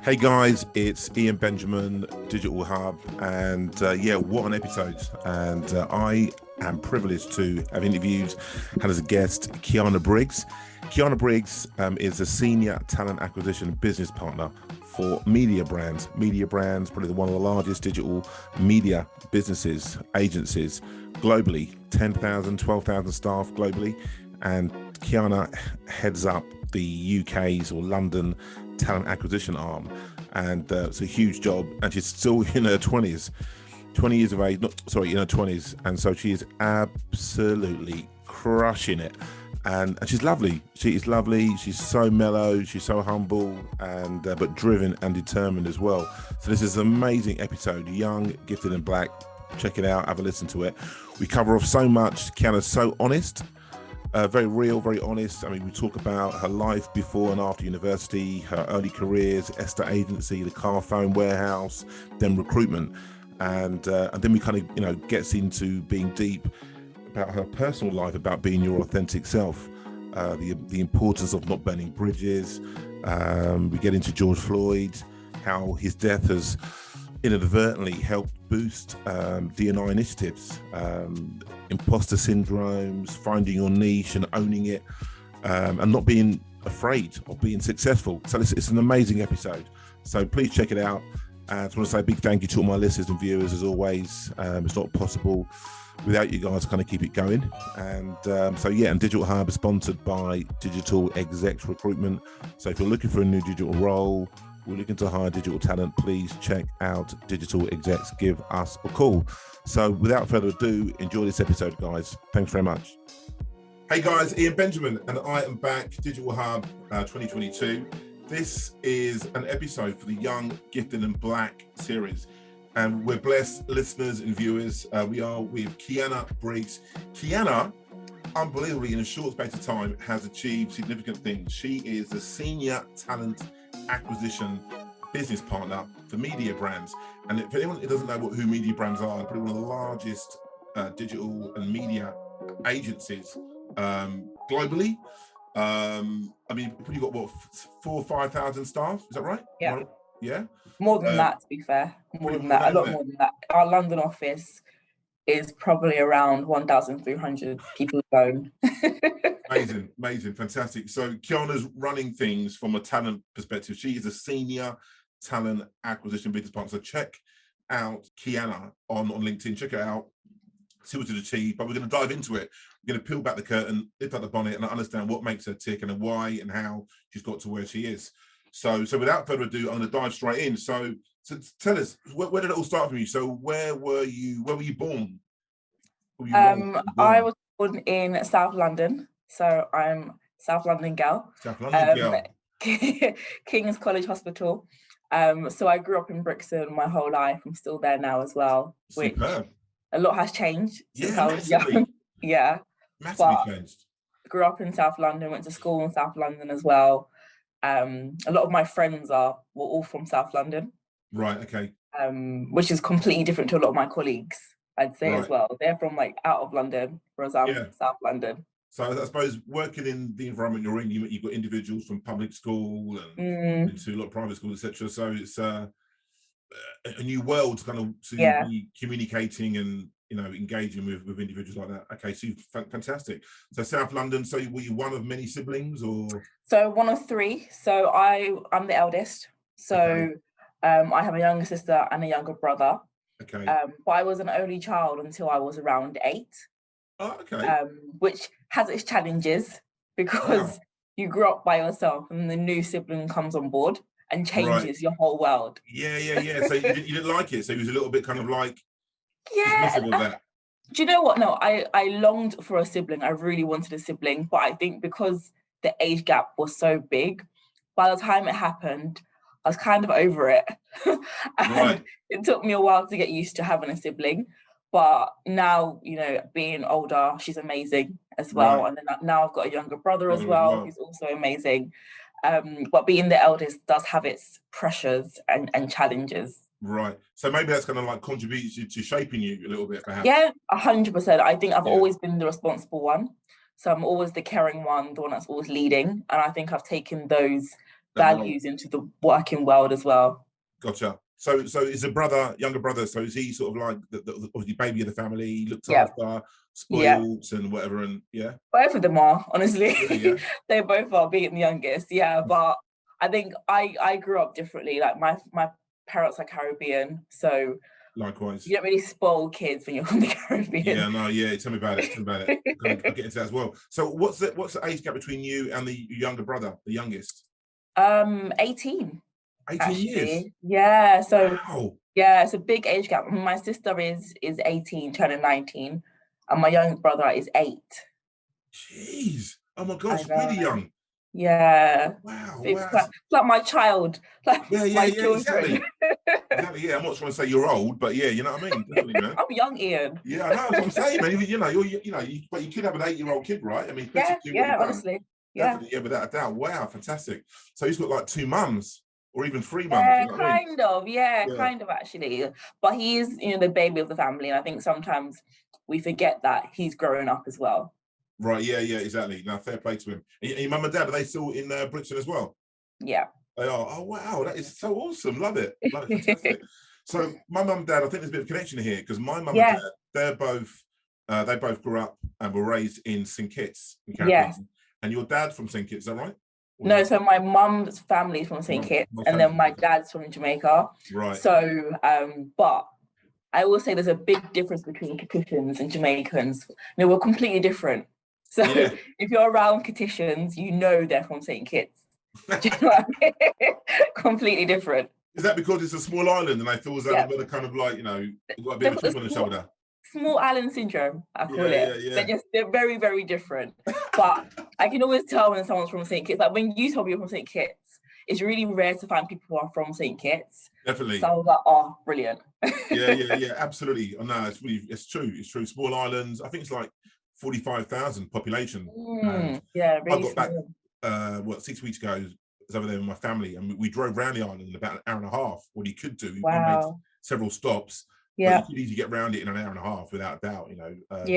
Hey guys, it's Ian Benjamin, Digital Hub, and what an episode. And I am privileged to have interviewed, had as a guest, Kianna Briggs. Kianna Briggs is a senior talent acquisition business partner for Mediabrands. Mediabrands, probably one of the largest digital media businesses, agencies globally, 10,000, 12,000 staff globally. And Kianna heads up the UK's or London talent acquisition arm, and it's a huge job, and she's still in her 20s, 20 years of age, in her 20s, and so she is absolutely crushing it, and she's lovely. She is lovely. She's so mellow, she's so humble, and but driven and determined as well. So this is an amazing episode, young, gifted and black. Check it out, have a listen to it. We cover off so much. Kianna's so honest, very real, very honest. I mean, we talk about her life before and after university, her early careers, Esther Agency, the car phone warehouse, then recruitment, and then we kind of gets into being deep about her personal life, about being your authentic self, the importance of not burning bridges. We get into George Floyd, how his death has inadvertently helped boost DE&I initiatives, imposter syndromes, finding your niche and owning it, and not being afraid of being successful. So it's an amazing episode. So please check it out. I just want to say a big thank you to all my listeners and viewers as always. It's not possible without you guys to kind of keep it going. And and Digital Hub is sponsored by Digital Execs Recruitment. So if you're looking for a new digital role, we're looking to hire digital talent, please check out Digital Execs. Give us a call. So without further ado, enjoy this episode, guys. Thanks very much. Hey guys, Ian Benjamin, and I am back, Digital Hub 2022. This is an episode for the Young, Gifted and Black series. And we're blessed, listeners and viewers. We are with Kianna Briggs. Kianna, unbelievably, in a short space of time, has achieved significant things. She is the senior talent acquisition business partner for Mediabrands. And if anyone who doesn't know who Mediabrands are, probably one of the largest digital and media agencies globally. I mean, you've got what, 4,000 or 5,000 staff? Is that right? Yeah. Yeah. More than that, to be fair. More than that. A lot more than that. Our London office is probably around 1,300 people alone. Amazing, fantastic. So Kianna's running things from a talent perspective. She is a senior talent acquisition business partner. So check out Kianna on LinkedIn. Check it out. See what she's achieved. But we're going to dive into it. We're going to peel back the curtain, lift up the bonnet, and understand what makes her tick and why and how she's got to where she is. So without further ado, I'm going to dive straight in. So tell us, where did it all start from you? So where were you born? I was born in South London. So I'm South London girl. King's College Hospital. So I grew up in Brixton my whole life. I'm still there now as well. Superb. A lot has changed since I was young. Yeah. Massively changed. Grew up in South London, went to school in South London as well. A lot of my friends were all from South London. Right, okay. Which is completely different to a lot of my colleagues, I'd say as well. They're from out of London, whereas I'm South London. So I suppose working in the environment you're in, you've got individuals from public school and into a lot of private schools, etc. So it's a new world to be communicating and engaging with individuals like that. Okay, so fantastic. So South London. So were you one of many siblings, or? So one of three. So I'm the eldest. So. Okay. I have a younger sister and a younger brother. Okay. But I was an only child until I was around 8. Oh, okay. Which has its challenges because you grew up by yourself and the new sibling comes on board and changes your whole world. Yeah. So you didn't like it. So it was a little bit kind of like dismissive of that. Do you know what? No, I longed for a sibling. I really wanted a sibling, but I think because the age gap was so big, by the time it happened, I was kind of over it. And it took me a while to get used to having a sibling. But now, being older, she's amazing as well. Right. And then now I've got a younger brother as well, who's also amazing. But being the eldest does have its pressures and challenges. Right. So maybe that's kind of like contributes to shaping you a little bit, perhaps. Yeah, 100%. I think I've always been the responsible one. So I'm always the caring one, the one that's always leading. And I think I've taken those values into the working world as well. Gotcha. So is a brother, younger brother, so is he sort of like the baby of the family, looked Yeah. after, spoiled and whatever, and Both of them are, honestly. Yeah. They both are, being the youngest, but I think I grew up differently. Like my parents are Caribbean, so Likewise. you don't really spoil kids when you're from the Caribbean. Yeah, no, yeah. Tell me about it. I'll get into that as well. So what's the age gap between you and the younger brother, the youngest? 18. 18 years. Yeah. So wow. yeah, it's a big age gap. My sister is 18, turning 19, and my young brother is 8. Jeez. Oh my gosh, really young. Yeah. Wow. It's like my child. Like my children. Exactly. Yeah, I'm not trying to say you're old, but yeah, you know what I mean. Definitely, man. I'm young, Ian. Yeah, I know. That's what I'm saying, man. But you could have an 8-year-old kid, right? I mean, yeah, honestly. Yeah. Definitely, yeah, without a doubt. Wow, fantastic. So he's got like 2 mums or even 3 mums. Yeah, you know what I mean? kind of actually. But he is, the baby of the family, and I think sometimes we forget that he's growing up as well. Right, yeah, exactly. Now, fair play to him. And your mum and dad, are they still in Brixton as well? Yeah. They are. Oh, wow, that is so awesome. Love it. Fantastic. So my mum and dad, I think there's a bit of connection here, because my mum and dad, they both grew up and were raised in St Kitts in Caribbean. Yes. And your dad from St Kitts, is that right? No, so my mum's family is from St Kitts, and then my dad's from Jamaica. Right. So, but I will say there's a big difference between Kittitians and Jamaicans. We're completely different. So if you're around Kittitians, they're from St Kitts. Do you know what I mean? Completely different. Is that because it's a small island and I feel as though a bit of kind of like, you've got a bit of a chip on the shoulder? Small island syndrome, I call it. Yeah. They're very, very different. But I can always tell when someone's from St Kitts. Like when you told me you're from St Kitts, it's really rare to find people who are from St Kitts. Definitely. So I was like, oh, brilliant. yeah, absolutely. Oh, no, it's true. It's true. Small islands. I think it's like 45,000 population. Really I got back 6 weeks ago. I was over there with my family, and we drove around the island in about an hour and a half. What you could do, we made several stops. Yeah, you could easily get around it in an hour and a half without doubt. Around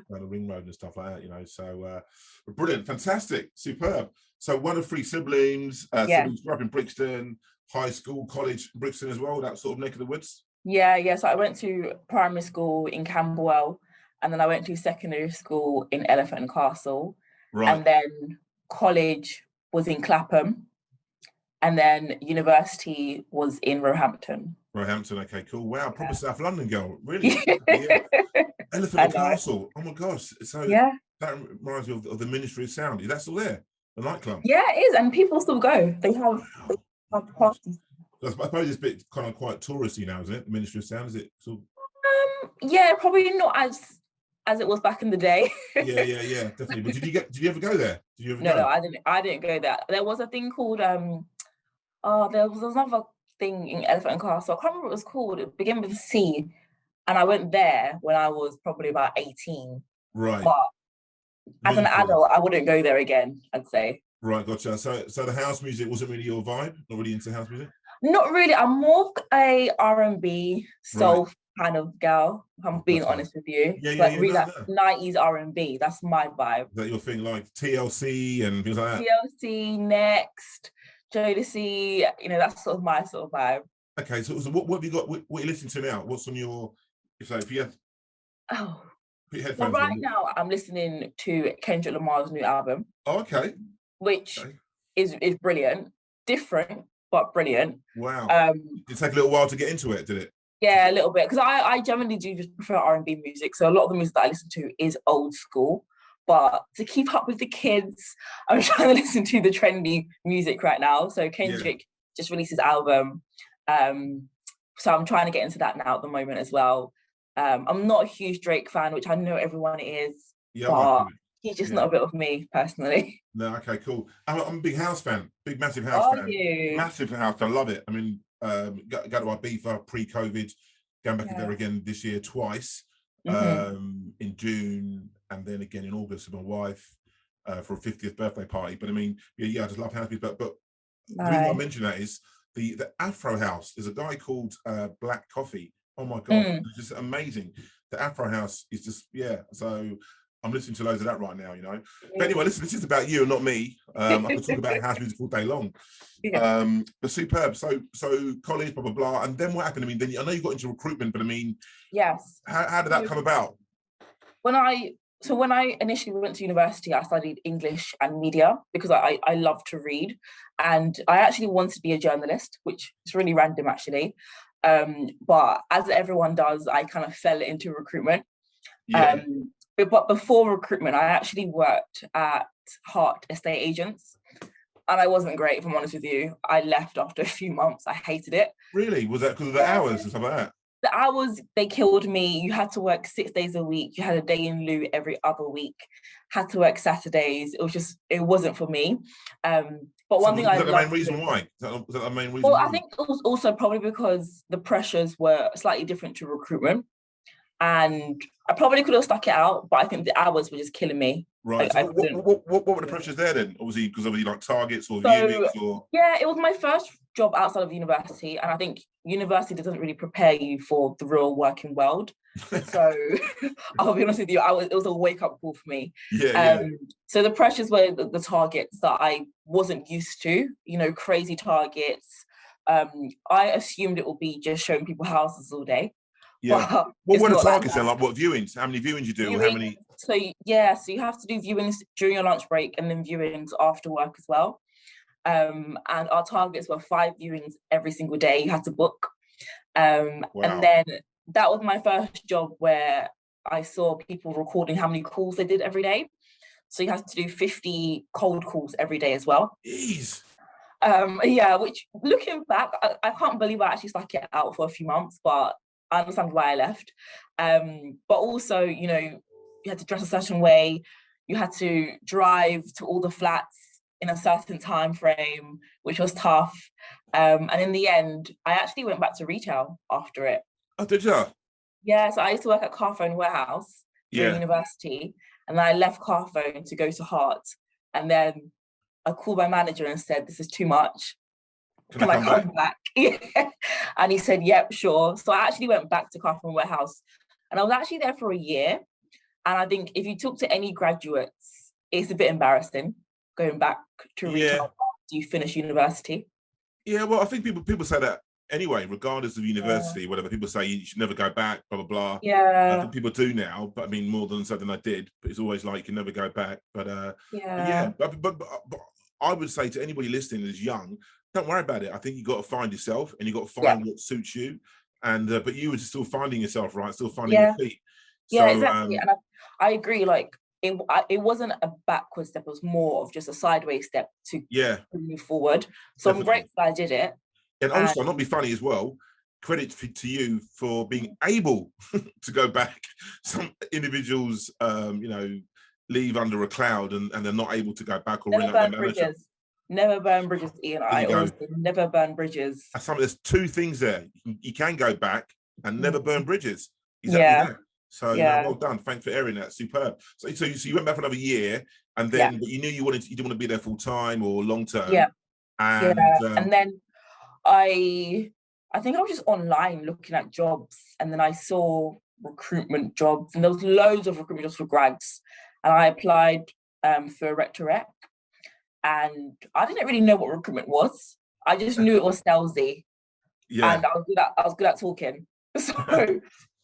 the ring road and stuff like that. So brilliant, fantastic, superb. So one of 3 siblings. Siblings grew up in Brixton, high school, college, Brixton as well. That sort of neck of the woods. Yeah. So I went to primary school in Camberwell, and then I went to secondary school in Elephant and Castle. Right. And then college was in Clapham. And then university was in Roehampton. Okay, cool. Wow, proper South London girl, really. Yeah. Elephant and Castle. Oh my gosh. So that reminds me of the Ministry of Sound. Is that still there? The nightclub? Yeah, it is, and people still go. They have parties. I suppose it's a bit kind of quite touristy now, isn't it? The Ministry of Sound, is it? Yeah, probably not as it was back in the day. yeah, definitely. But did you ever go there? No, I didn't go there. There was a thing called there was another thing in Elephant and Castle. I can't remember what it was called. It began with a C, and I went there when I was probably about 18. Right. But as an adult, I wouldn't go there again, I'd say. Right, gotcha. So the house music wasn't really your vibe? Not really into house music? Not really. I'm more a R&B soul kind of girl, if I'm being honest with you. Really like 90s R&B. That's my vibe. Is that your thing, like TLC and things like that? TLC, Next, Jodeci, that's sort of my sort of vibe. Okay, so what have you got? What are you listening to now? What's on your? If you have. Oh. Put your headphones on. Now I'm listening to Kendrick Lamar's new album. Oh, okay. Which is brilliant, different but brilliant. Wow. Did it take a little while to get into it? Did it? Yeah, a little bit, because I generally do just prefer R&B music. So a lot of the music that I listen to is old school. But to keep up with the kids, I'm trying to listen to the trendy music right now. So Kendrick just released his album. So I'm trying to get into that now at the moment as well. I'm not a huge Drake fan, which I know everyone is. Yeah, but he's just not a bit of me personally. No, okay, cool. I'm a big house fan, massive house fan. You? Massive house, I love it. I mean, go to Ibiza pre-COVID, going back there again this year twice. In June and then again in August with my wife for a 50th birthday party. But I mean, I just love house music. But the reason I mention that is the Afro House. There's a guy called Black Coffee. Oh my god, it's just amazing. The Afro House is just So I'm listening to loads of that right now, you know. But anyway, listen, this is about you and not me. I could talk about house music all day long. Yeah. But superb. So college, blah blah blah. And then what happened? I mean, then I know you got into recruitment, but I mean, Yes. how did that come about? When I initially went to university, I studied English and media because I love to read, and I actually wanted to be a journalist, which is really random actually. But as everyone does, I kind of fell into recruitment. Yeah. But before recruitment, I actually worked at Hart Estate Agents, and I wasn't great, if I'm honest with you. I left after a few months. I hated it. Really? Was that because of the hours and stuff like that? The hours, they killed me. You had to work 6 days a week. You had a day in lieu every other week. Had to work Saturdays. It wasn't for me. But one thing I loved. Was that the main reason why? Was that the main reason? Well, I think it was also probably because the pressures were slightly different to recruitment. And I probably could have stuck it out, but I think the hours were just killing me. Right. So what were the pressures there then? Obviously, because of like targets or viewings or. Yeah, it was my first job outside of university, and I think university doesn't really prepare you for the real working world. So I'll be honest with you, it was a wake up call for me. Yeah. So the pressures were the targets that I wasn't used to. You know, crazy targets. I assumed it would be just showing people houses all day. Yeah. What were the targets then? Like what viewings? How many viewings you do? Viewings, or how many? So you have to do viewings during your lunch break and then viewings after work as well. And our targets were 5 viewings every single day. You had to book. Wow. And then that was my first job where I saw people recording how many calls they did every day. So you had to do 50 cold calls every day as well. Jeez. Yeah, which looking back, I can't believe I actually stuck it out for a few months, but I understand why I left. But also, you know, you had to dress a certain way. You had to drive to all the flats in a certain time frame, which was tough. And in the end, I actually went back to retail after it. Oh, did you? Yeah, so I used to work at Carphone Warehouse during university, and then I left Carphone to go to Hart. And then I called my manager and said, "This is too much. Can I come back?" And he said, "Yep, sure." So I actually went back to Carphone Warehouse, and I was actually there for a year. And I think if you talk to any graduates, it's a bit embarrassing going back to retail after you finish university. Yeah, well, I think people say that anyway, regardless of university, whatever. People say you should never go back, blah blah blah. Yeah, I think people do now, but I mean more than something I did. But it's always like you can never go back. But but I would say to anybody listening who's young, don't worry about it. I think you got to find yourself, and you got to find what suits you. And but you were still finding yourself, right? Still finding your feet. Yeah, exactly. And I agree. Like it wasn't a backward step; it was more of just a sideways step to move forward. So definitely. I'm grateful I did it. And also, not be funny as well. Credit to you for being able to go back. Some individuals, you know, leave under a cloud and they're not able to go back or ring up their manager. Never burn bridges, Ian. I always say never burn bridges. There's 2 things there. You can go back and never burn bridges. Exactly that. So well done. Thanks for airing that. Superb. So you went back for another year, and then but you knew you didn't want to be there full time or long term. Yeah. And then I think I was just online looking at jobs, and then I saw recruitment jobs, and there was loads of recruitment jobs for grads, and I applied for Rec to Rec, and I didn't really know what recruitment was. I just knew it was salesy, and I was good at talking. So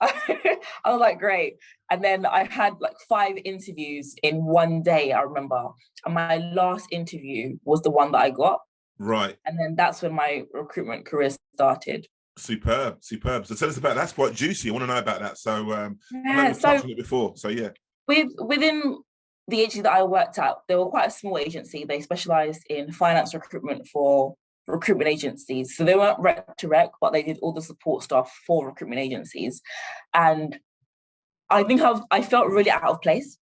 I was like, great. And then I had like 5 interviews in one day, I remember, and my last interview was the one that I got. Right. And then that's when my recruitment career started. Superb. So tell us about that's quite juicy. I want to know about that. So I know we've touched on it before. So within the agency that I worked at, they were quite a small agency. They specialised in finance recruitment for recruitment agencies. So they weren't Rec to Rec, but they did all the support stuff for recruitment agencies. And I think I felt really out of place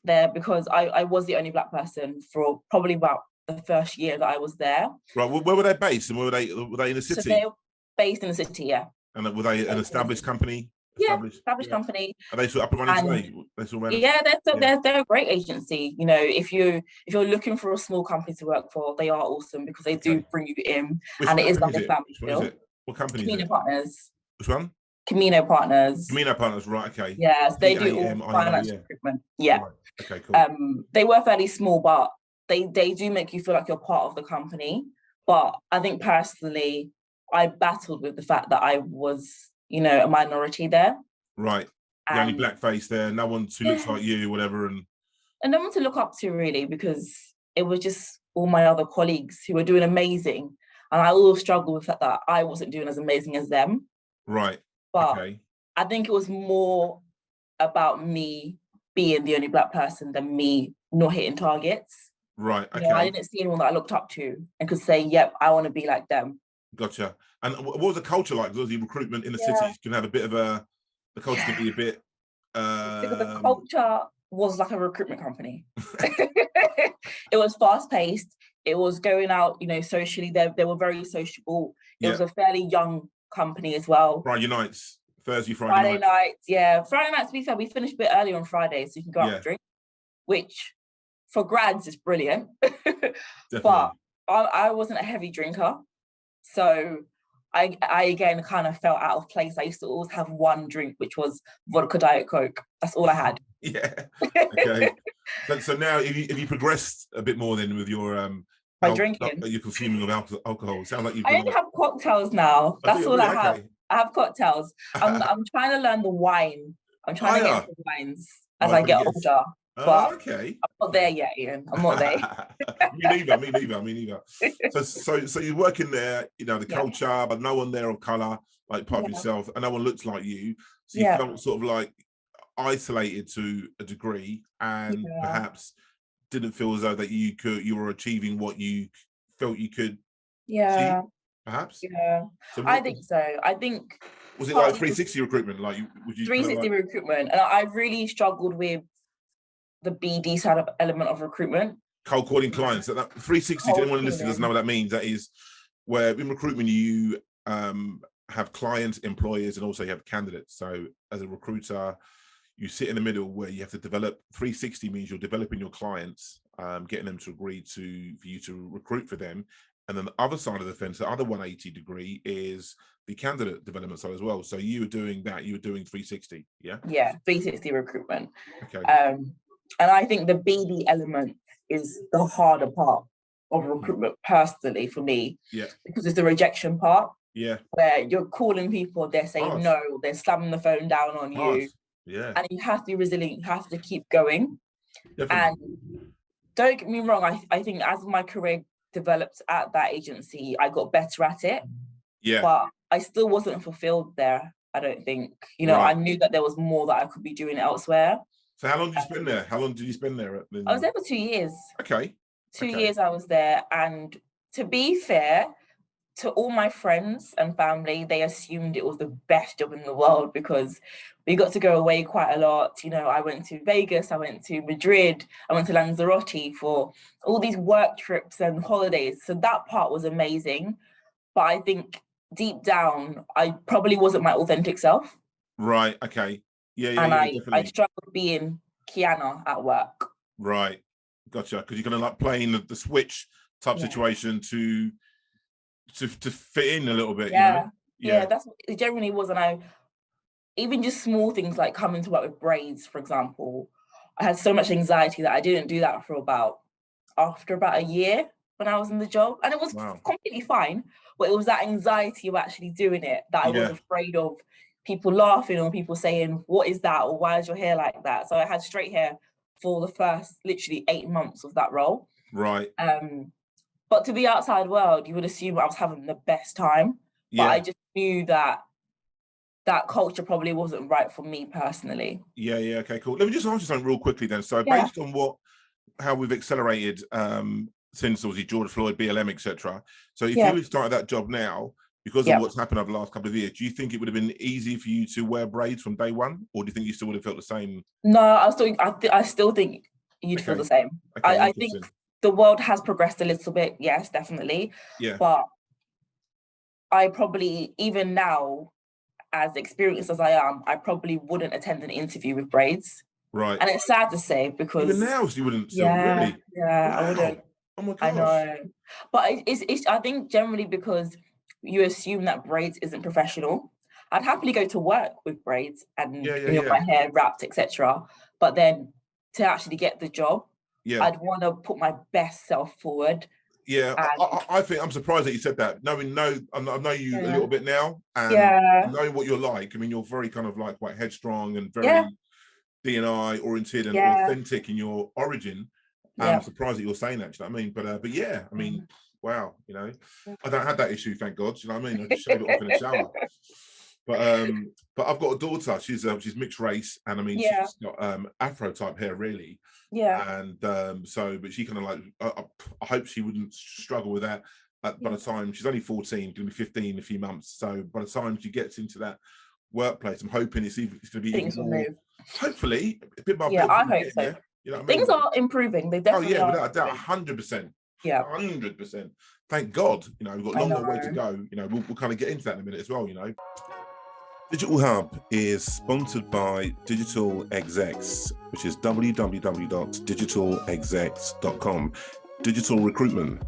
there because I was the only Black person for probably about the first year that I was there. Right. Where were they based? And were they in the city? So they were based in the city, yeah. And were they an established company? Established company. Are they still up and running today? They're a great agency. You know, if you're looking for a small company to work for, they are awesome because they do bring you in, and it is like a family feel. What company is it? Partners. Which one? Camino Partners. Camino Partners, right? Okay. Yeah, so they do all Camino, finance yeah. recruitment. Yeah. Right. Okay, cool. They were fairly small, but they do make you feel like you're part of the company. But I think personally, I battled with the fact that I was, a minority there. Right. The only black face there, no one who looks like you, whatever, and no one to look up to really, because it was just all my other colleagues who were doing amazing, and I always struggled with that I wasn't doing as amazing as them. Right. But okay. I think it was more about me being the only black person than me not hitting targets. Right. Okay. I didn't see anyone that I looked up to and could say, "Yep, I want to be like them." Gotcha. And what was the culture like? Because the recruitment in the cities can have a bit of the culture can be a bit. Because the culture was like a recruitment company. It was fast paced. It was going out, socially. They were very sociable. It was a fairly young company as well. Friday nights, Friday nights. Yeah. Friday nights, to be fair, we finished a bit early on Fridays, so you can go out for drink, which for grads is brilliant. But I wasn't a heavy drinker. So I again kind of felt out of place. I used to always have one drink, which was vodka Diet Coke. That's all I had. Yeah. Okay. So now, have you progressed a bit more then with your by drinking? Your consuming of alcohol. Sounds like you've. I only have cocktails now. That's all I have. Okay. I have cocktails. I'm trying to learn the wine. I'm trying to get into wines as I get older. But okay. I'm not there yet, Ian. I'm not there. Me neither. So you're working there, the culture, but no one there of colour, like part of yourself, and no one looks like you. So you felt sort of like isolated to a degree, and perhaps didn't feel as though that you were achieving what you felt you could achieve, perhaps. So I think so. I think was it like 360 recruitment? Like, would you 360 recruitment? And I really struggled with the BD side of element of recruitment. Cold calling clients. That 360, to anyone listening doesn't know what that means. That is where in recruitment you have clients, employers, and also you have candidates. So as a recruiter, you sit in the middle where you have to develop. 360 means you're developing your clients, getting them to agree for you to recruit for them. And then the other side of the fence, the other 180 degree, is the candidate development side as well. So you were doing that. You were doing 360, yeah? Yeah, 360 recruitment. Okay. And I think the BD element is the harder part of recruitment, personally, for me. Yeah. Because it's the rejection part. Yeah. Where you're calling people, they're saying no, they're slamming the phone down on you. Yeah. And you have to be resilient, you have to keep going. Definitely. And don't get me wrong, I think as my career developed at that agency, I got better at it. Yeah. But I still wasn't fulfilled there, I don't think. I knew that there was more that I could be doing elsewhere. So how long did you spend there? How long did you spend there? I was there for 2 years. Okay. 2 years I was there. And to be fair, to all my friends and family, they assumed it was the best job in the world because we got to go away quite a lot. I went to Vegas, I went to Madrid, I went to Lanzarote for all these work trips and holidays. So that part was amazing. But I think deep down, I probably wasn't my authentic self. Right. Okay. Yeah. And I struggled being Kianna at work. Right. Gotcha. Because you're kind of like playing the switch type situation to fit in a little bit. Yeah. That's what it generally was. And even just small things like coming to work with braids, for example, I had so much anxiety that I didn't do that for after about a year when I was in the job. And it was completely fine, but it was that anxiety of actually doing it that I was afraid of people laughing or people saying, "What is that?" or "Why is your hair like that?" So I had straight hair for the first literally 8 months of that role. Right. But to the outside world, you would assume I was having the best time. But I just knew that culture probably wasn't right for me personally. Yeah. Okay, cool. Let me just ask you something real quickly then. So based on how we've accelerated since obviously George Floyd, BLM, etc. So if you had started that job now, because of what's happened over the last couple of years, do you think it would have been easy for you to wear braids from day one? Or do you think you still would have felt the same? No, I still think you'd feel the same. Okay, I think the world has progressed a little bit, yes, definitely. Yeah. But I probably, even now, as experienced as I am, I probably wouldn't attend an interview with braids. Right. And it's sad to say because even now you wouldn't still really? Yeah, wow. I wouldn't. Oh my gosh. I know. But it's I think generally because you assume that braids isn't professional. I'd happily go to work with braids and Yeah. my hair wrapped, etc. But then to actually get the job, I'd want to put my best self forward. Yeah, I think I'm surprised that you said that. I know you a little bit now, and knowing what you're like. I mean, you're very kind of like quite headstrong and very DE&I oriented and authentic in your origin. I'm surprised that you're saying that. Do you know what I mean? But yeah, I mean, wow. You know, I don't have that issue, thank God. Do you know what I mean? I just shave it off in the shower. But I've got a daughter. She's mixed race, and I mean, she's got Afro type hair, really. Yeah. And but she kind of like, I hope she wouldn't struggle with that. By the time she's only 14, going to be 15 in a few months. So by the time she gets into that workplace, I'm hoping it's going to be things even will more. move. Hopefully, a bit by bit. Yeah, I hope so. There, you know what I mean? Things are improving. They definitely are. Without a doubt, 100%. Yeah, 100%. Thank God. You know, we've got a long way to go. You know, we'll kind of get into that in a minute as well. You know. Digital Hub is sponsored by Digital Execs, which is www.digitalexecs.com. Digital recruitment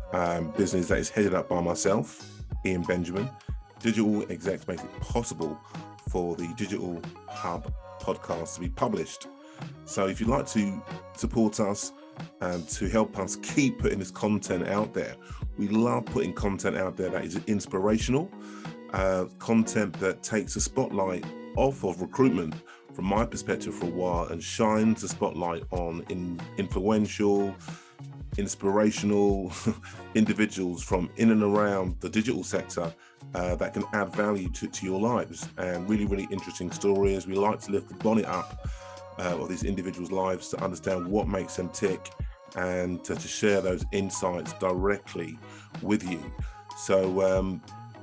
business that is headed up by myself, Ian Benjamin. Digital Execs makes it possible for the Digital Hub podcast to be published. So if you'd like to support us and to help us keep putting this content out there, we love putting content out there that is inspirational, content that takes the spotlight off of recruitment from my perspective for a while and shines the spotlight on influential, inspirational individuals from in and around the digital sector that can add value to your lives, and really, really interesting stories. We like to lift the bonnet up of these individuals' lives to understand what makes them tick and to share those insights directly with you. So,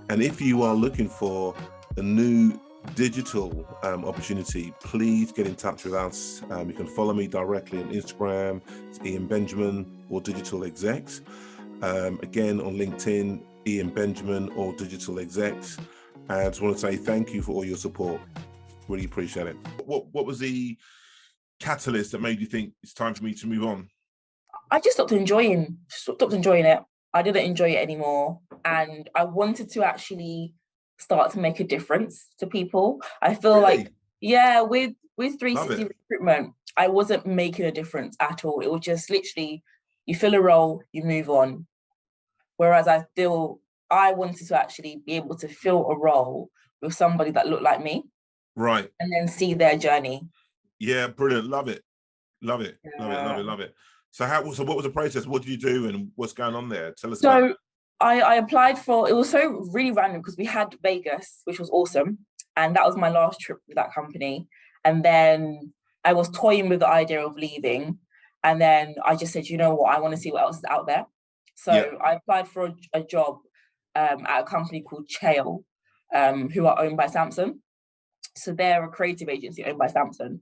and if you are looking for a new digital opportunity, please get in touch with us. You can follow me directly on Instagram, it's Ian Benjamin or Digital Execs. Again, on LinkedIn, Ian Benjamin or Digital Execs. And I just want to say thank you for all your support. Really appreciate it. What was the catalyst that made you think it's time for me to move on? I just stopped enjoying it. I didn't enjoy it anymore. And I wanted to actually start to make a difference to people. I feel like, with 360 recruitment, I wasn't making a difference at all. It was just literally, you fill a role, you move on. Whereas I wanted to actually be able to fill a role with somebody that looked like me. Right. And then see their journey. Yeah, brilliant. Love it. Love it. So what was the process? What did you do and what's going on there? Tell us about it. I applied for, it was so really random because we had Vegas, which was awesome. And that was my last trip with that company. And then I was toying with the idea of leaving. And then I just said, you know what, I want to see what else is out there. So I applied for a job at a company called Chael, who are owned by Samsung. So they're a creative agency owned by Samsung.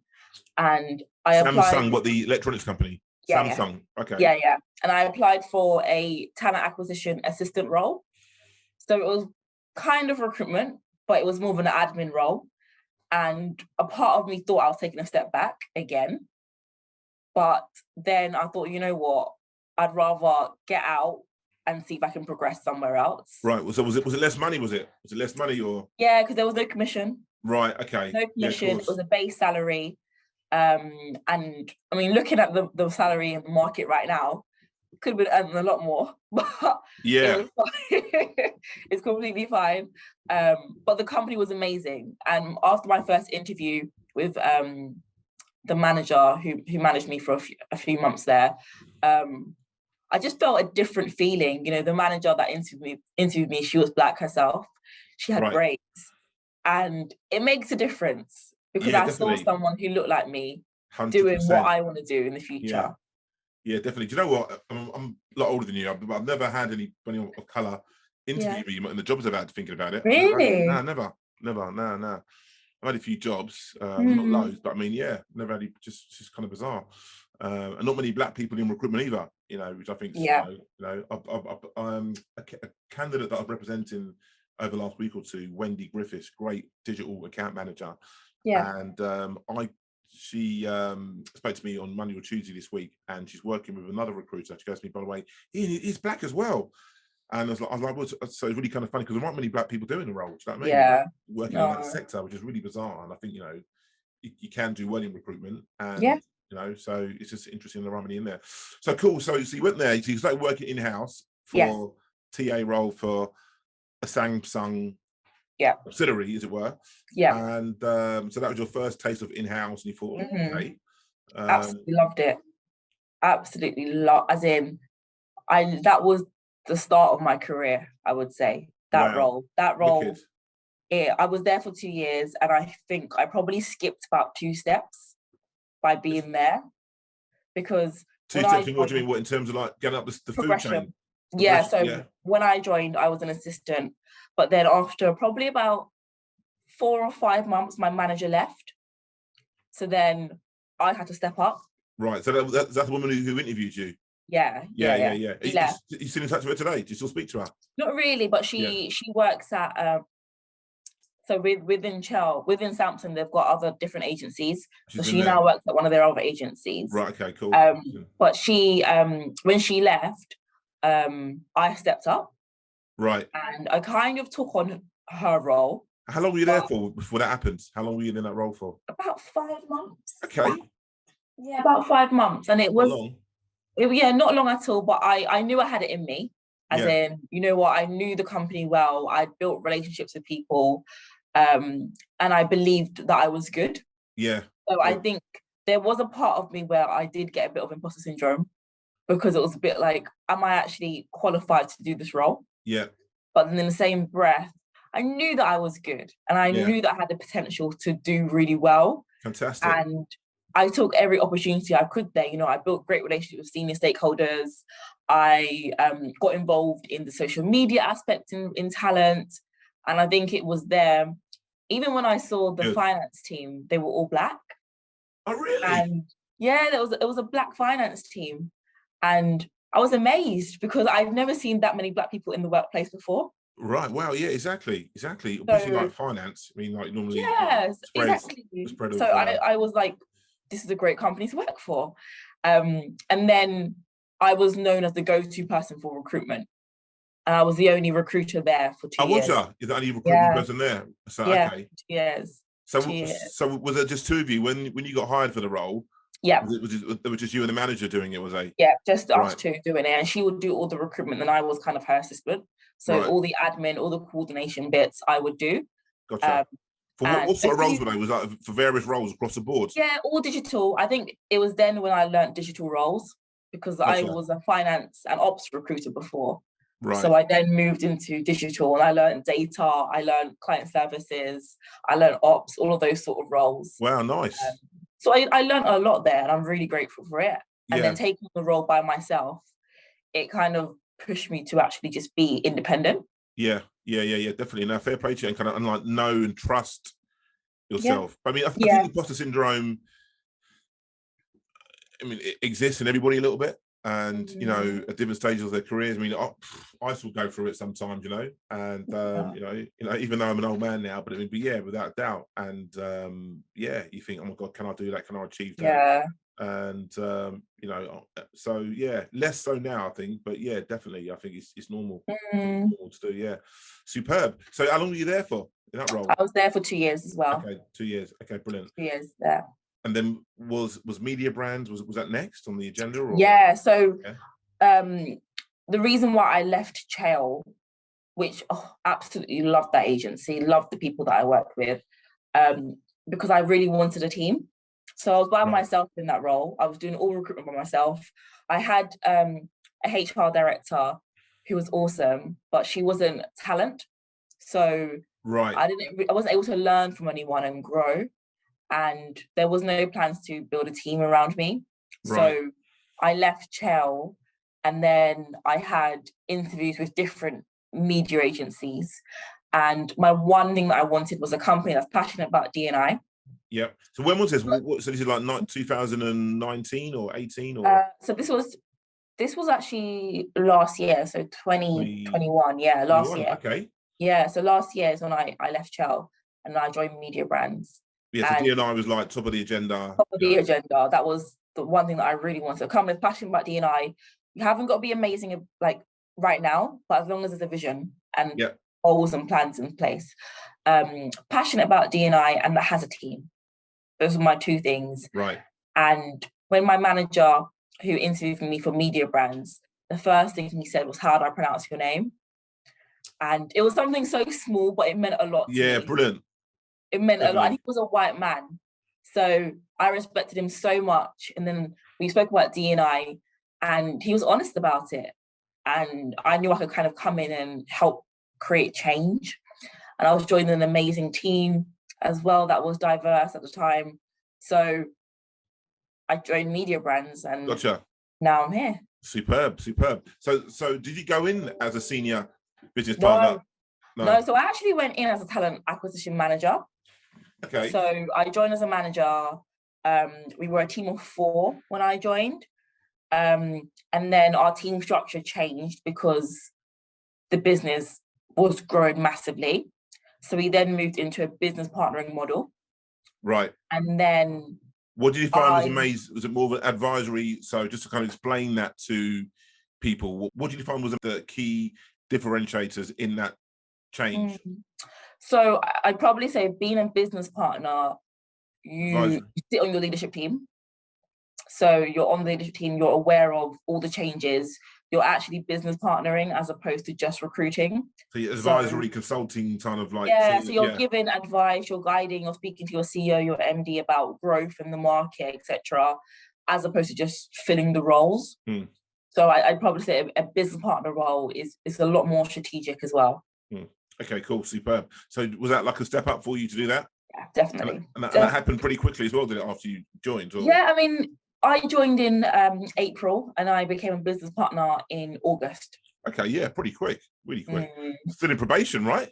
And I applied. Samsung, what, the electronics company? Yeah, Samsung. Okay. Yeah. And I applied for a talent acquisition assistant role. So it was kind of recruitment, but it was more of an admin role. And a part of me thought I was taking a step back again. But then I thought, you know what? I'd rather get out and see if I can progress somewhere else. Right. So was it less money? Was it less money or? Yeah, because there was no commission. Right. Okay. No commission. It was a base salary. And I mean, looking at the salary in the market right now, could have been earning a lot more, but it was fine. It's completely fine. But the company was amazing. And after my first interview with the manager who managed me for a few months there, I just felt a different feeling. You know, the manager that interviewed me, she was Black herself. She had braids. And it makes a difference because I saw someone who looked like me 100%. Doing what I want to do in the future. Yeah, definitely. Do you know what? I'm a lot older than you, but I've never had anybody of colour interview me in the jobs I've had thinking about it. Really? No, never. No. I've had a few jobs, not loads, but I mean, never had just kind of bizarre. And not many Black people in recruitment either, you know, which I think, I'm a candidate that I'm representing over the last week or two, Wendy Griffiths, great digital account manager. Yeah. And she spoke to me on Monday or Tuesday this week, and she's working with another recruiter. She goes to me, by the way, he's Black as well. And I was like, well, so it's really kind of funny because there aren't many black people doing the role. Do you know what I mean? Yeah. Working in that sector, which is really bizarre. And I think, you can do well in recruitment, and so it's just interesting there aren't many in there. So cool. So you went there. So you started working in house for TA role for a Samsung subsidiary, as it were. Yeah. And so that was your first taste of in-house, and you thought, okay. Absolutely loved it. Absolutely as in, that was the start of my career, I would say. That role. Wicked. I was there for 2 years, and I think I probably skipped about 2 steps by being there, because 2 steps in what do you mean? What, in terms of like getting up the food chain? When I joined, I was an assistant, but then after probably about 4 or 5 months, my manager left. So then I had to step up. Right. So that's the woman who interviewed you. Yeah. Are you still in touch with her today? Do you still speak to her? Not really, but she works at so within Samsung, they've got other different agencies. So she now works at one of their other agencies. Right. Okay. Cool. But she when she left, I stepped up. Right. And I kind of took on her role. How long were you there for before that happened? How long were you in that role for? About 5 months. Okay. Yeah, about 5 months, and it was not long at all. But I knew I had it in me. As in, you know what, I knew the company well. I'd built relationships with people, and I believed that I was good. Yeah. So I think there was a part of me where I did get a bit of imposter syndrome, because it was a bit like, am I actually qualified to do this role? Yeah. But then in the same breath, I knew that I was good, and I knew that I had the potential to do really well. Fantastic. And I took every opportunity I could there. I built great relationships with senior stakeholders. I got involved in the social media aspect in talent. And I think it was there, even when I saw the finance team, they were all black. Oh, really? And it was a black finance team. And I was amazed, because I've never seen that many black people in the workplace before. Right. Wow. Yeah. Exactly. Especially like finance. I mean, like normally. Yes. Exactly. So I was like, this is a great company to work for. And then I was known as the go-to person for recruitment, and I was the only recruiter there for 2 years. You're the only recruitment person there. So okay. Yes. So was it just 2 of you when you got hired for the role? Yeah. It was just you and the manager doing it, was it? Yeah, just us two doing it, and she would do all the recruitment, and I was kind of her assistant. So all the admin, all the coordination bits, I would do. Gotcha. For what sort of roles were they? Was that for various roles across the board? Yeah, all digital. I think it was then when I learned digital roles, because I was a finance and ops recruiter before. Right. So I then moved into digital, and I learned data, I learned client services, I learned ops, all of those sort of roles. Wow, nice. So I learned a lot there, and I'm really grateful for it. And then taking the role by myself, it kind of pushed me to actually just be independent. Yeah, definitely. Now, fair play to you, and like know and trust yourself. I mean, I think imposter syndrome, it exists in everybody a little bit, and at different stages of their careers. I mean, I still go through it sometimes, and even though I'm an old man now, but without doubt. And you think, oh my God, can I do that? Can I achieve that? Yeah. And so less so now, I think, but definitely, I think it's normal, normal to do. Yeah, superb. So how long were you there for in that role? I was there for 2 years as well. Okay, 2 years. Okay, brilliant. 2 years there. And then was Mediabrands, was that next on the agenda? Or? Yeah. So the reason why I left Chael, which absolutely loved that agency, loved the people that I worked with, because I really wanted a team. So I was by myself in that role. I was doing all recruitment by myself. I had a HR director who was awesome, but she wasn't talent. So I wasn't able to learn from anyone and grow. And there was no plans to build a team around me. So I left Chael, and then I had interviews with different media agencies. And my one thing that I wanted was a company that's passionate about DE&I. Yeah. So when was this? So this is like 2019 or 18 or? So this was actually last year. So 2021. Yeah, last year. Okay. Yeah. So last year is when I left Chael and I joined Mediabrands. Yeah. So DE&I was like top of the agenda. Top of the agenda. That was the one thing that I really wanted. A company passionate about DE&I. You haven't got to be amazing, like right now, but as long as there's a vision and Yeah. goals and plans in place. Passionate about D&I and that has a team. Those are my two things. Right. And when my manager, who interviewed me for Mediabrands, the first thing he said was, "How do I pronounce your name?" And it was something so small, but it meant a lot to Yeah, me. brilliant. It meant a lot. Definitely. And he was a white man. So I respected him so much. And then we spoke about D&I and he was honest about it. And I knew I could kind of come in and help create change. And I was joining an amazing team as well that was diverse at the time. So I joined Mediabrands and Gotcha. now I'm here. Superb. So did you go in as a senior business partner? No, so I actually went in as a talent acquisition manager. Okay. So I joined as a manager. We were a team of 4 when I joined. And then our team structure changed because the business was growing massively. So we then moved into a business partnering model. Right. And then what did you find was amazing? Was it more of an advisory? So just to kind of explain that to people, what did you find was the key differentiators in that change? So I'd probably say being a business partner, you sit on your leadership team. So you're on the leadership team, you're aware of all the changes, you're actually business partnering as opposed to just recruiting. So you're advisory, consulting, kind of like... Yeah, so you're giving advice, you're guiding, you're speaking to your CEO, your MD about growth in the market, etc., as opposed to just filling the roles. So I'd probably say a business partner role is a lot more strategic as well. Okay, cool, superb. So was that like a step up for you to do that? Yeah, definitely. And that happened pretty quickly as well, did it, after you joined? Or? Yeah, I mean, I joined in April and I became a business partner in August. Okay, yeah, pretty quick, really quick. Still in probation, right?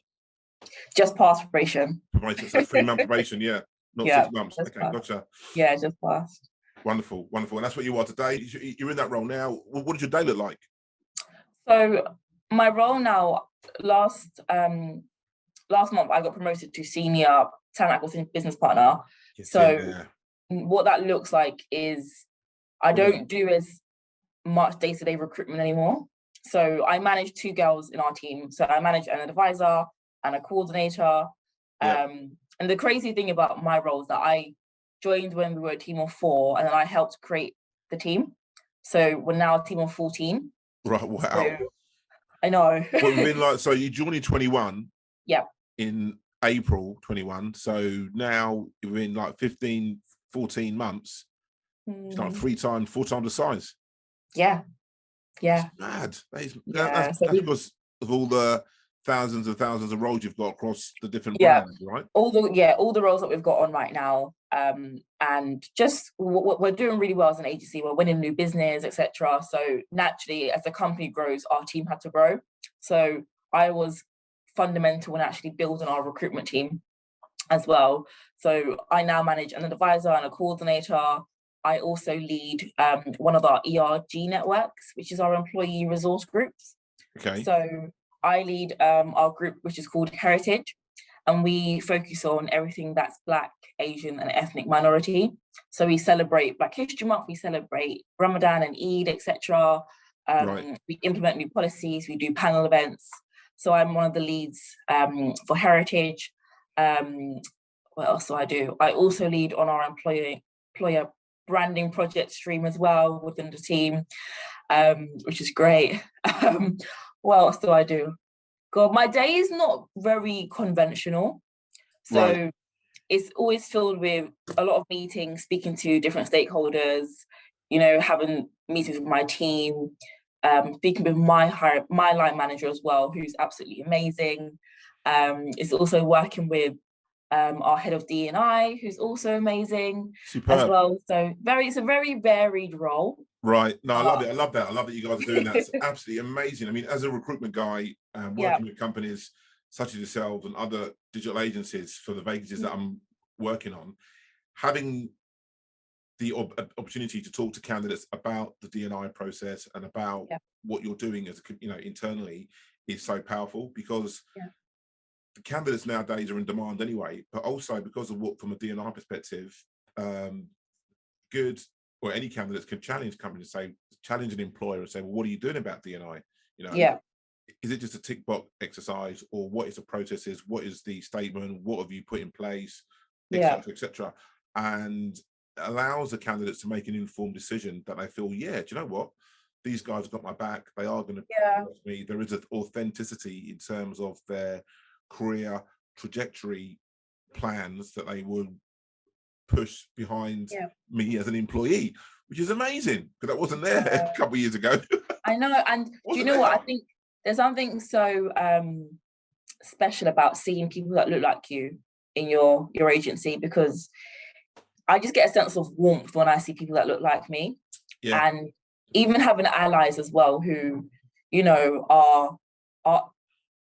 Just past probation. Probation, so 3-month probation, yeah, not 6 months. Okay, gotcha. Yeah, just passed. Wonderful. And that's what you are today. You're in that role now. What does your day look like? So my role now, last month, I got promoted to senior talent acquisition business partner. What that looks like is I don't do as much day-to-day recruitment anymore. So I manage 2 girls in our team. So I manage an advisor and a coordinator. And the crazy thing about my role is that I joined when we were a team of 4 and then I helped create the team. So we're now a team of 14. Right, wow. So, I know. Well, we've been like, so you joined in 21. Yeah. In April 21. So now you've been like 15, 14 months. It's like 4 times the size. Yeah. It's mad. That's because of all the thousands of roles you've got across the different brands, right? All the roles that we've got on right now. And just we're doing really well as an agency. We're winning new business, etc. So naturally, as the company grows, our team had to grow. So I was fundamental in actually building our recruitment team as well. So I now manage an advisor and a coordinator. I also lead one of our ERG networks, which is our employee resource groups. Okay. So I lead our group, which is called Heritage, and we focus on everything that's Black, Asian, and ethnic minority. So we celebrate Black History Month, we celebrate Ramadan and Eid, etc. We implement new policies, we do panel events. So I'm one of the leads for Heritage. What else do I do? I also lead on our employer branding project stream as well within the team, which is great. What else do I do? God, my day is not very conventional. So it's always filled with a lot of meetings, speaking to different stakeholders, having meetings with my team, speaking with my line manager as well, who's absolutely amazing. It's also working with our head of DE&I, who's also amazing. Superb. As well. So it's a very varied role. Right. No, I love it. I love that you guys are doing that. It's absolutely amazing. I mean, as a recruitment guy, working with companies such as yourselves and other digital agencies for the vacancies that I'm working on, having the opportunity to talk to candidates about the D&I process and about what you're doing as internally is so powerful, because the candidates nowadays are in demand anyway, but also because of what, from a D&I perspective, good or any candidates can challenge companies, challenge an employer and say, well, what are you doing about D&I? is it just a tick box exercise, or what is the process? Is what is the statement? What have you put in place, etc., etc., and allows the candidates to make an informed decision that they feel, yeah, do you know what? These guys have got my back. They are going to trust me. There is an authenticity in terms of their career trajectory plans that they would push behind me as an employee, which is amazing, because that wasn't there a couple of years ago. I know. And do you know what? I think there's something so special about seeing people that look like you in your agency, because I just get a sense of warmth when I see people that look like me. And even having allies as well who, you know, are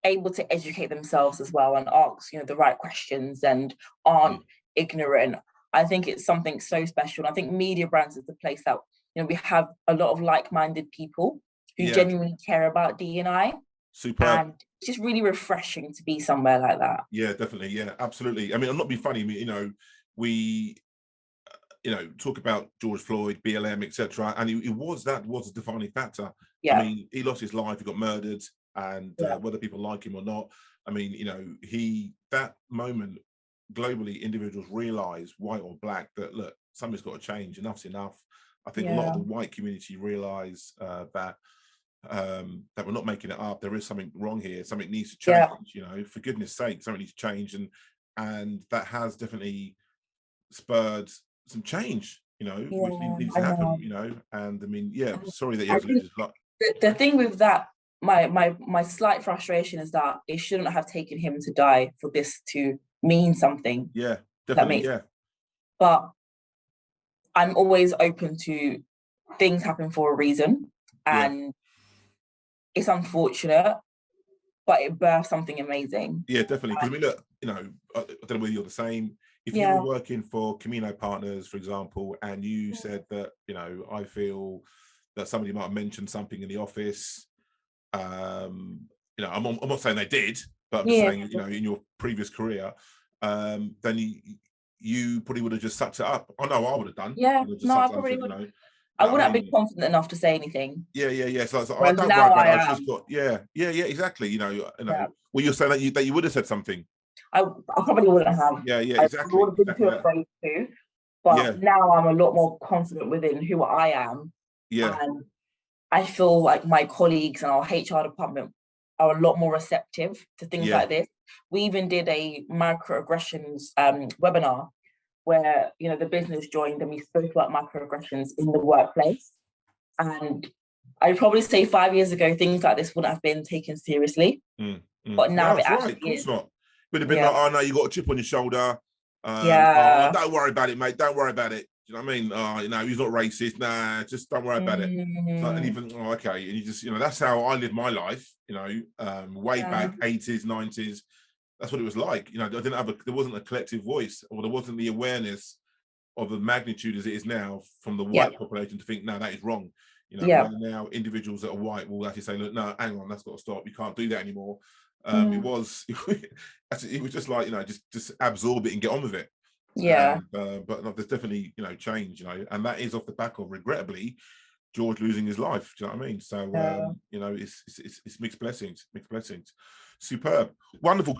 able to educate themselves as well and ask, you know, the right questions and aren't ignorant. I think it's something so special. And I think Mediabrands is the place that, you know, we have a lot of like-minded people who genuinely care about DE&I. Superb. And it's just really refreshing to be somewhere like that. Yeah, definitely. Yeah, absolutely. I mean, I'm not being funny. I mean, you know, we, you know, talk about George Floyd, BLM, etc., and it was a defining factor. I mean, he lost his life, he got murdered, and whether people like him or not, I mean, you know, that moment globally, individuals realize, white or black, that look, something's got to change. Enough's enough. I think a lot of the white community realize that we're not making it up. There is something wrong here. Something needs to change. You know, for goodness sake, something needs to change, and that has definitely spurred some change, you know, which needs to happen, you know. And I mean, sorry that you have to lose his life. The thing with that, my slight frustration is that it shouldn't have taken him to die for this to mean something. Yeah, definitely. But I'm always open to things happen for a reason, and it's unfortunate, but it birthed something amazing. Yeah, definitely. Because I mean, look, you know, I don't know whether you're the same. If you were working for Camino Partners, for example, and you said that, you know, I feel that somebody might have mentioned something in the office, you know, I'm not saying they did, but I'm just saying, you know, in your previous career, then you probably would have just sucked it up. I know I would have done. I probably would. You know, I wouldn't have been confident enough to say anything. So I don't worry about it. I just got exactly. You know. Well, you're saying that you would have said something. I probably wouldn't have. Exactly. I would have been too afraid to. But now I'm a lot more confident within who I am. And I feel like my colleagues and our HR department are a lot more receptive to things like this. We even did a microaggressions webinar where, you know, the business joined and we spoke about microaggressions in the workplace. And I'd probably say 5 years ago, things like this wouldn't have been taken seriously. But now it actually is. Would have been like, oh no, you got a chip on your shoulder. Oh, don't worry about it, mate. Don't worry about it. Do you know what I mean? Oh, you know, he's not racist. Nah, just don't worry about it. So, and even okay, and you just, you know, that's how I lived my life. You know, way back 80s, 90s. That's what it was like. You know, there wasn't a collective voice, or there wasn't the awareness of the magnitude as it is now from the white population to think, no, that is wrong. You know, where now individuals that are white will actually say, look, no, hang on, that's got to stop. You can't do that anymore. It was just like, you know, just absorb it and get on with it. But no, there's definitely, you know, change, you know, and that is off the back of, regrettably, George losing his life. Do you know what I mean? So you know, it's mixed blessings. Superb. Wonderful.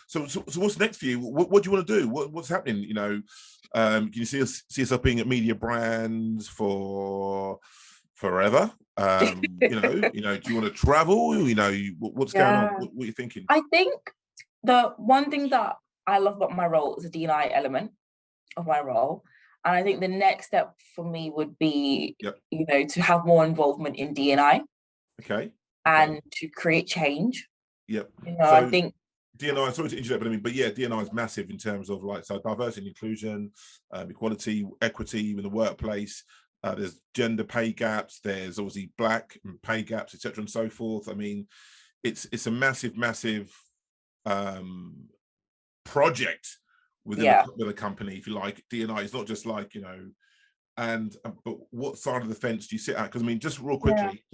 So what's next for you? What do you want to do? What's happening? You know, can you see yourself being at Mediabrands for forever? You know, do you want to travel? You know, what's going on? What are you thinking? I think the one thing that I love about my role is the D&I element of my role. And I think the next step for me would be, you know, to have more involvement in D&I. And to create change. You know, so I think D&I, sorry to interrupt, but I mean, D&I is massive in terms of, like, so diversity and inclusion, equality, equity in the workplace. There's gender pay gaps. There's obviously black pay gaps, etc., and so forth. I mean, it's a massive project within a company, if you like. D&I is not just like, you know, and but what side of the fence do you sit at? Because I mean, just real quickly,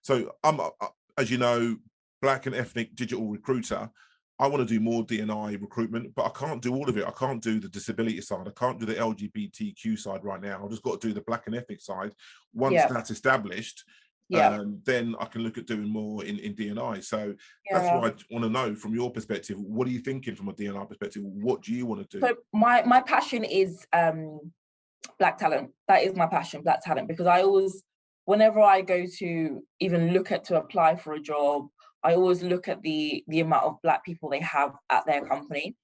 so I'm, as you know, black and ethnic digital recruiter. I want to do more D&I recruitment, but I can't do all of it. I can't do the disability side. I can't do the LGBTQ side right now. I've just got to do the black and ethnic side. Once that's established, then I can look at doing more in D&I. So Yeah. that's what I want to know from your perspective. What are you thinking from a D&I perspective? What do you want to do? So my passion is Black talent. That is my passion, Black talent, because I always, whenever I go to even look at to apply for a job, I always look at the amount of Black people they have at their company.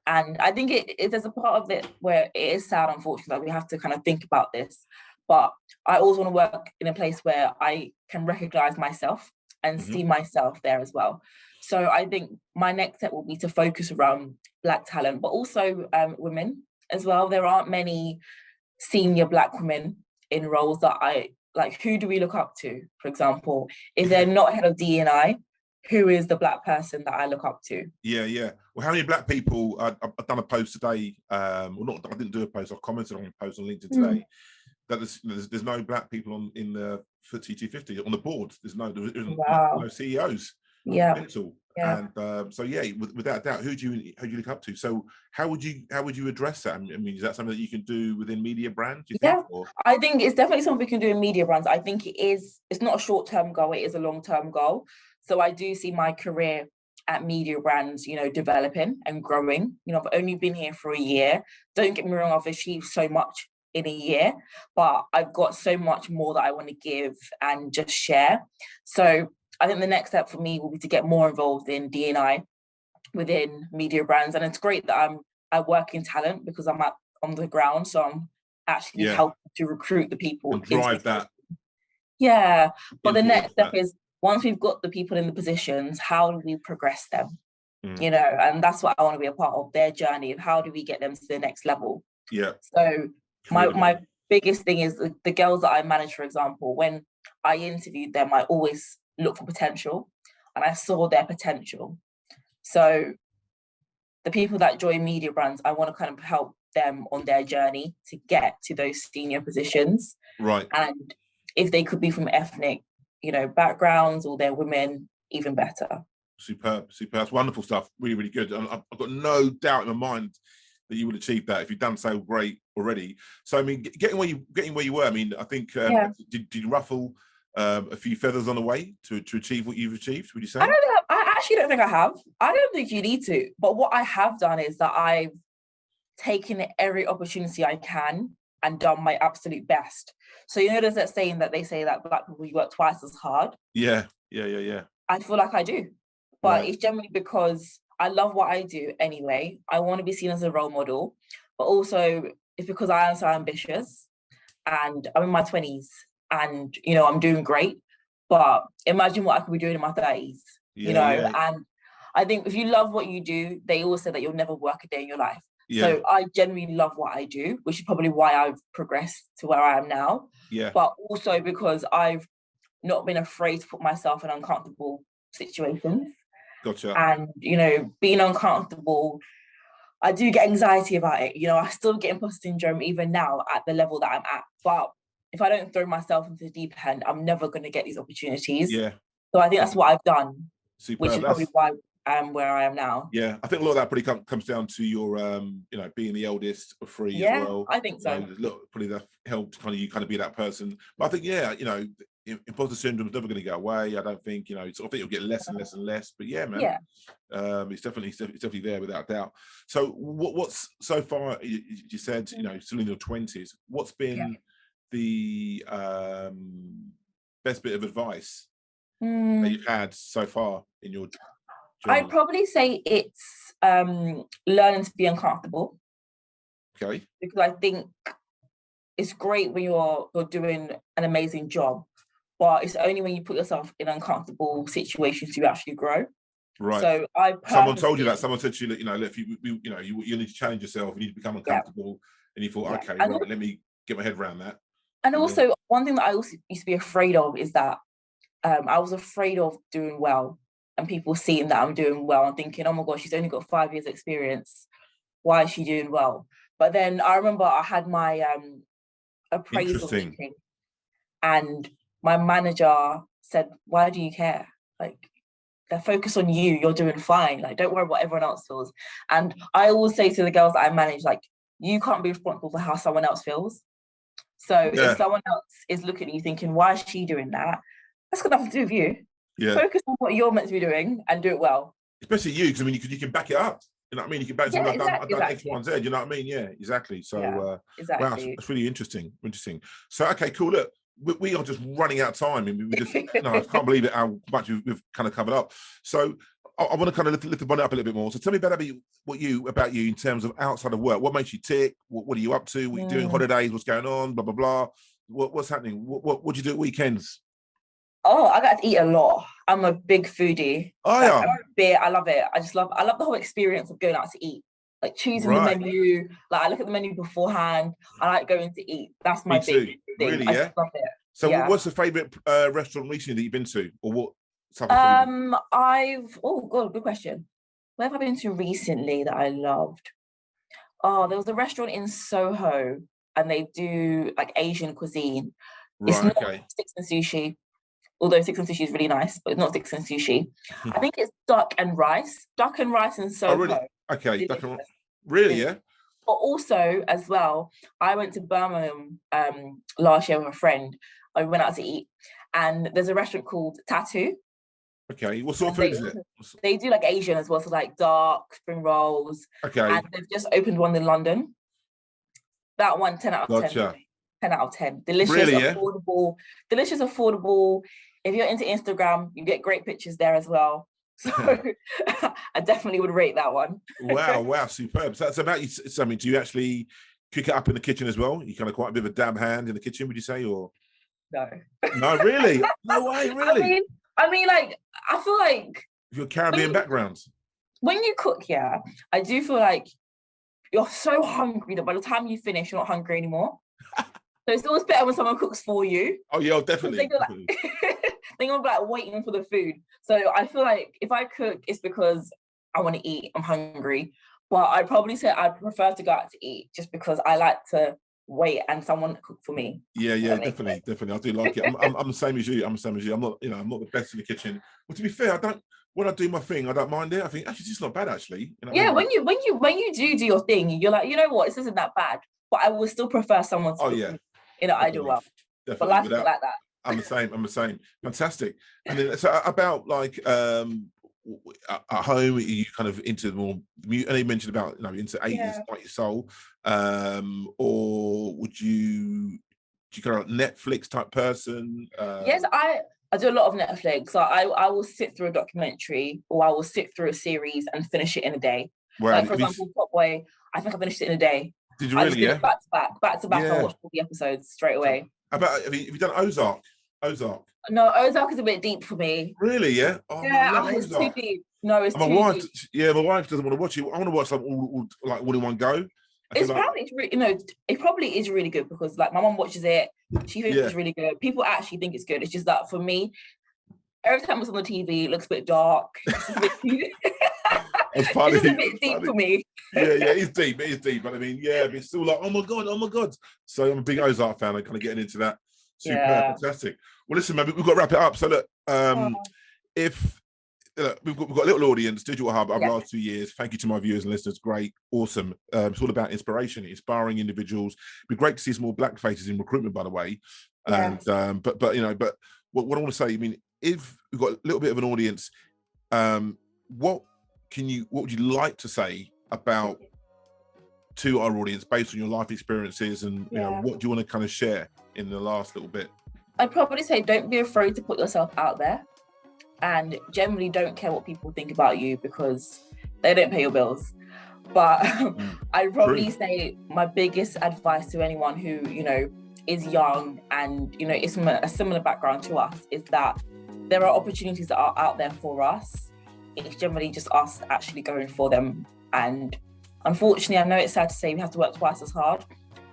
And I think there's a part of it where it is sad, unfortunately, that we have to kind of think about this. But I always want to work in a place where I can recognize myself and see myself there as well. So I think my next step will be to focus around Black talent, but also women as well. There aren't many senior Black women in roles that I like. Who do we look up to, for example? If they're not head of DE&I, who is the Black person that I look up to? Yeah. Well, how many Black people? I've done a post today. Well, not I didn't do a post. I commented on a post on LinkedIn today that there's no Black people in the FTSE 250 on the board. There's no CEOs. Yeah. Mental. Yeah. And so without doubt, who do you look up to? So how would you address that? I mean, is that something that you can do within Mediabrands? I think it's definitely something we can do in Mediabrands. I think it's not a short-term goal, it is a long-term goal. So I do see my career at Mediabrands, developing and growing. I've only been here for a year. Don't get me wrong, I've achieved so much in a year, but I've got so much more that I want to give and just share. So I think the next step for me will be to get more involved in D&I within Mediabrands. And it's great that I work in talent because I'm on the ground. So I'm actually helping to recruit the people. And drive that. Yeah. But the next step is, once we've got the people in the positions, how do we progress them? And that's what I want to be a part of, their journey of how do we get them to the next level. Yeah. So my biggest thing is the girls that I manage, for example, when I interviewed them, I always look for potential, and I saw their potential. So the people that join Mediabrands, I want to kind of help them on their journey to get to those senior positions. Right. And if they could be from ethnic, backgrounds, or they're women, even better. Superb. That's wonderful stuff. Really, really good. And I've got no doubt in my mind that you would achieve that if you've done so great already. So I mean, getting where you were. I mean, I think did you ruffle a few feathers on the way to achieve what you've achieved? Would you say? I actually don't think I have. I don't think you need to. But what I have done is that I've taken every opportunity I can and done my absolute best. So there's that saying that they say that Black people work twice as hard. Yeah. I feel like I do, but it's generally because I love what I do anyway. I want to be seen as a role model, but also it's because I am so ambitious, and I'm in my 20s, and I'm doing great. But imagine what I could be doing in my 30s. And I think if you love what you do, they always say that you'll never work a day in your life. Yeah. So I genuinely love what I do, which is probably why I've progressed to where I am now. Yeah. But also because I've not been afraid to put myself in uncomfortable situations. Gotcha. And, being uncomfortable, I do get anxiety about it. I still get imposter syndrome even now at the level that I'm at. But if I don't throw myself into the deep end, I'm never going to get these opportunities. Yeah. So I think that's what I've done. Superb. Which is probably why I'm where I am now. Yeah, I think a lot of that probably comes down to your, being the eldest of three as well. I think so. Probably that helped you be that person. But I think, imposter syndrome is never going to go away. I don't think, I think it'll get less and less and less. But yeah, man, it's definitely there without doubt. So what's so far? You said, still in your 20s. What's been the best bit of advice that you've had so far in your journey? I'd probably say it's learning to be uncomfortable. Okay. Because I think it's great when you're doing an amazing job, but it's only when you put yourself in uncomfortable situations you actually grow. Right. So someone told you that. Someone said to you, if you need to challenge yourself, you need to become uncomfortable, and you thought, okay, right, let me get my head around that. And also, one thing that I also used to be afraid of is that I was afraid of doing well and people seeing that I'm doing well and thinking, oh my gosh, she's only got 5 years experience. Why is she doing well? But then I remember I had my appraisal meeting, and my manager said, why do you care? Like, they're focused on you, you're doing fine. Like, don't worry what everyone else feels. And I always say to the girls that I manage, like, you can't be responsible for how someone else feels. So if someone else is looking at you thinking, why is she doing that? That's got nothing to do with you. Yeah. Focus on what you're meant to be doing and do it well. Especially you, because I mean, you can back it up. You know what I mean? You can back something. I've done X, Y, and Z. You know what I mean? Yeah, exactly. So, wow, it's really interesting. So, okay, cool. Look, we are just running out of time. I mean, we just, no, I can't believe it how much we've kind of covered up. So, I want to kind of lift the bonnet up a little bit more. So, tell me about you in terms of outside of work. What makes you tick? What are you up to? What are you doing? Holidays? What's going on? Blah blah blah. What's happening? What do you do at weekends? Oh, I got to eat a lot. I'm a big foodie. Oh yeah, beer. I love it. I love the whole experience of going out to eat. Like choosing the menu. Like I look at the menu beforehand. I like going to eat. That's my big thing. Really, I just love it. So, what's the favorite restaurant recently that you've been to, or what type of food? Good question. Where have I been to recently that I loved? Oh, there was a restaurant in Soho, and they do like Asian cuisine. Right, it's not sticks and sushi. Although sticks and sushi is really nice, but it's not sticks and sushi. I think it's duck and rice. Duck and rice in Soho. Oh, really? Okay, duck and rice. Really, yeah? But also, as well, I went to Birmingham last year with a friend. I went out to eat, and there's a restaurant called Tattoo. Okay, what sort of food is it? They do like Asian as well, so like dark, spring rolls. Okay. And they've just opened one in London. That one, 10 out of 10. Gotcha. 10 out of 10. Delicious, really, affordable. Delicious, affordable. If you're into Instagram, you get great pictures there as well. So I definitely would rate that one. Wow, superb. So that's about you. Something. Do you actually cook it up in the kitchen as well? You kind of quite a bit of a dab hand in the kitchen, would you say, or no? No, really? No way, really? I mean, like I feel like your Caribbean background. When you cook, I do feel like you're so hungry that by the time you finish, you're not hungry anymore. So it's always better when someone cooks for you. Oh yeah, definitely. They're like waiting for the food. So I feel like if I cook, it's because I want to eat. I'm hungry. But I'd probably say I'd prefer to go out to eat just because I like to wait and someone cook for me. Yeah, definitely. I do like it. I'm the same as you. I'm not, I'm not the best in the kitchen. Well, to be fair, when I do my thing, I don't mind it. I think actually it's not bad actually. When you do your thing, you're like, you know what, this isn't that bad. But I would still prefer someone to cook me in an ideal world. Definitely. But life is like that. I'm the same. Fantastic. And then so about like at home, are you kind of into more music? And you mentioned about into 80s, like your soul, or do you kind of Netflix type person? Yes, I do a lot of Netflix. So I will sit through a documentary or I will sit through a series and finish it in a day. Wow. Like for example, Top Boy, I think I finished it in a day. Did you really? Yeah. Back to back. I watched all the episodes straight away. Have you done Ozark? No, Ozark is a bit deep for me. Really? Yeah. Oh, yeah, it's too deep. No, it's too deep. Yeah, my wife doesn't want to watch it. I want to watch them all in one go. It probably is really good because like my mom watches it. She thinks it's really good. People actually think it's good. It's just that for me, every time it's on the TV, it looks a bit dark. It's just a bit It's funny. It's just a bit deep for me. Yeah, it's deep. It is deep. But I mean, but it's still like, oh my god. So I'm a big Ozark fan. I'm kind of getting into that. Super, fantastic. Well, listen, man, we've got to wrap it up. So look, if we've got a little audience, Digital Hub over the last 2 years. Thank you to my viewers and listeners. Great, awesome. It's all about inspiration, inspiring individuals. It'd be great to see some more black faces in recruitment, by the way. Yes. And but what I want to say, I mean, if we've got a little bit of an audience, what would you like to say about to our audience based on your life experiences, and what do you want to kind of share in the last little bit? I'd probably say don't be afraid to put yourself out there, and generally don't care what people think about you because they don't pay your bills. But I'd probably say my biggest advice to anyone who is young and is from a similar background to us is that there are opportunities that are out there for us. It's generally just us actually going for them. And unfortunately, I know it's sad to say we have to work twice as hard.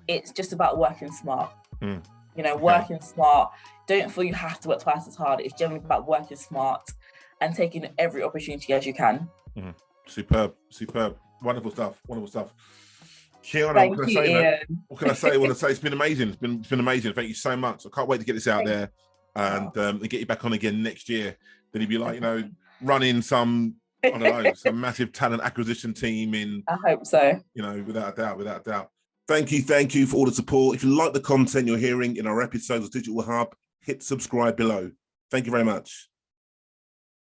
It's just about working smart. Working smart. Don't feel you have to work twice as hard. It's generally about working smart and taking every opportunity as you can. Superb. Wonderful stuff. Kianna, what can I say? I want to say it's been amazing. It's been amazing. Thank you so much. I can't wait to get this out there and get you back on again next year. Then you'd be like, running some, I don't know, some massive talent acquisition team in. I hope so. Without a doubt. Thank you for all the support. If you like the content you're hearing in our episodes of Digital Hub, hit subscribe below. Thank you very much.